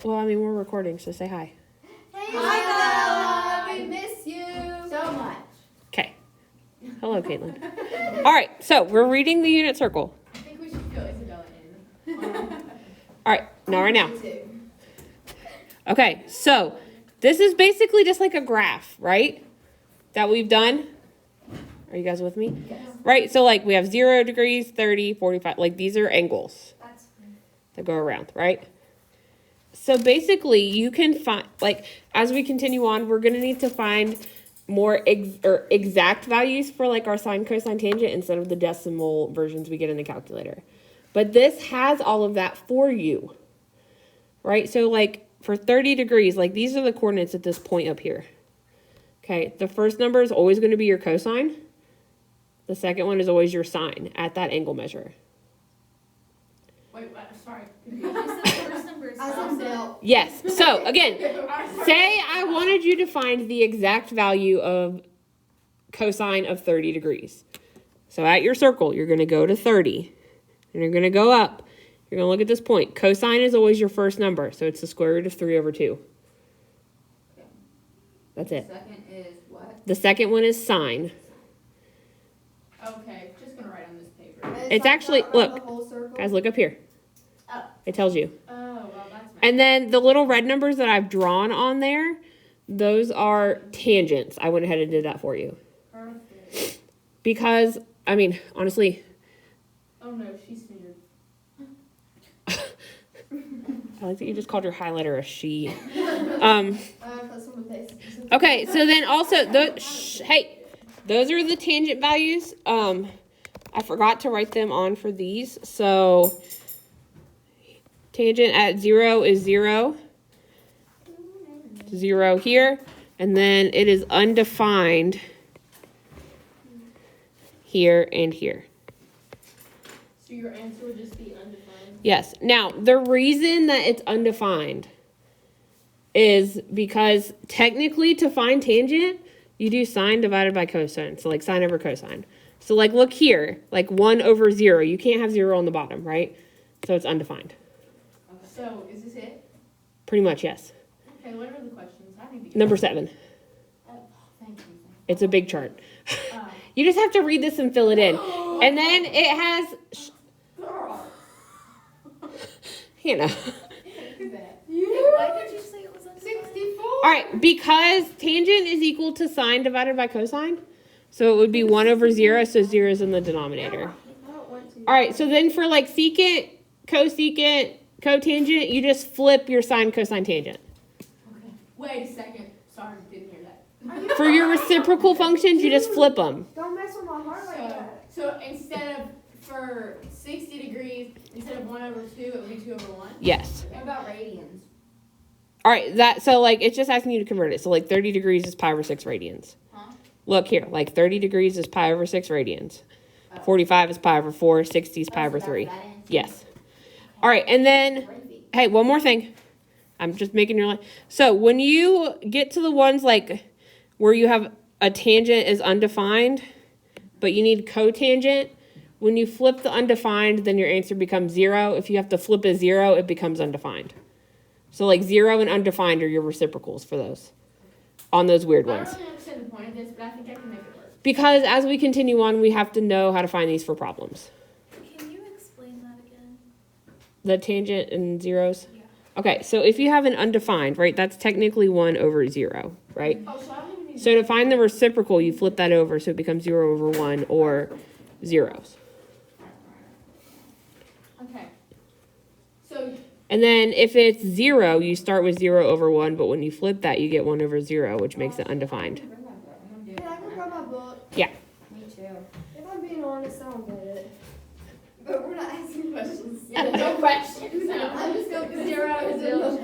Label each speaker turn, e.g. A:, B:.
A: Well, I mean, we're recording, so say hi.
B: Hi, we miss you so much.
A: Okay. Hello, Caitlin. All right, so we're reading the unit circle.
B: I think we should fill Isabella in.
A: All right, right now. Okay, so this is basically just like a graph, right? That we've done. Are you guys with me?
B: Yes.
A: Right, so like we have 0 degrees, 30, 45. Like these are angles that go around, right? So basically you can find, like as we continue on, we're going to need to find more exact values for like our sine, cosine, tangent instead of the decimal versions we get in the calculator. But this has all of that for you, right? So like for 30 degrees, like these are the coordinates at this point up here. Okay, the first number is always going to be your cosine. The second one is always your sine at that angle measure.
B: Wait, sorry. You said the first number is
A: Yes. So again, say I wanted you to find the exact value of cosine of 30 degrees. So at your circle, you're going to go to 30. And you're going to go up. You're going to look at this point. Cosine is always your first number. So it's the square root of 3 over 2.
B: Okay.
A: That's it.
B: The second is what?
A: The second one is sine.
B: Okay, just going to write on this paper.
A: It's actually, look, guys, look up here.
B: Oh.
A: It tells you.
B: Oh, well, that's nice.
A: And then the little red numbers that I've drawn on there, those are tangents. I went ahead and did that for you.
B: Perfect.
A: Because, I mean, honestly.
B: Oh, no, she's smeared.
A: I like that you just called your highlighter a she. Okay, so then also, those are the tangent values. I forgot to write them on for these. So, tangent at 0 is 0. 0 here. And then it is undefined here and here.
B: So your answer would just be undefined?
A: Yes. Now, the reason that it's undefined is because technically to find tangent, you do sine divided by cosine. So like sine over cosine. So like look here, like 1 over 0. You can't have 0 on the bottom, right? So it's undefined.
B: Okay. So is this it?
A: Pretty much, yes.
B: Okay, what are the questions? I need to
A: Number 7.
B: Oh, thank you.
A: It's a big chart. You just have to read this and fill it in. And then it has, you know.
B: Why did you say it was 64?
A: All right, because tangent is equal to sine divided by cosine. So it would be 1 over 0, so 0 is in the denominator. All right, so then for like secant, cosecant, cotangent, you just flip your sine, cosine, tangent.
B: Okay. Wait a second. Sorry, didn't hear that.
A: For your reciprocal functions, you just flip them.
C: Don't mess with my heart like that.
B: So instead of, for 60 degrees, instead of 1 over 2, it would be 2 over 1?
A: Yes.
B: What about radians?
A: All right, so like it's just asking you to convert it. So like 30 degrees is pi over 6 radians.
B: Huh?
A: Look here, like 30 degrees is pi over 6 radians. 45 is pi over 4, 60 is pi over 3. Yes. All right, and then, hey, one more thing. I'm just making your life. So when you get to the ones like where you have a tangent is undefined, but you need cotangent, when you flip the undefined, then your answer becomes 0. If you have to flip a 0, it becomes undefined. So like 0 and undefined are your reciprocals for those, on those weird ones.
B: I don't really understand the point of this, but I think I can make it work.
A: Because as we continue on, we have to know how to find these for problems.
C: Can you explain that again?
A: The tangent and zeros?
C: Yeah.
A: Okay, so if you have an undefined, right, that's technically 1 over 0, right?
B: Oh, so I don't even need
A: So to find the reciprocal, you flip that over so it becomes 0 over 1 or zeros.
B: Okay. So,
A: And then if it's 0, you start with 0 over 1, but when you flip that, you get 1 over 0, which makes it undefined.
C: Hey, I can grab my book.
A: Yeah.
B: me too.
C: If I'm being honest, I don't get it.
B: But we're not asking questions. Yeah, no questions. I'm just going to 0 is 0.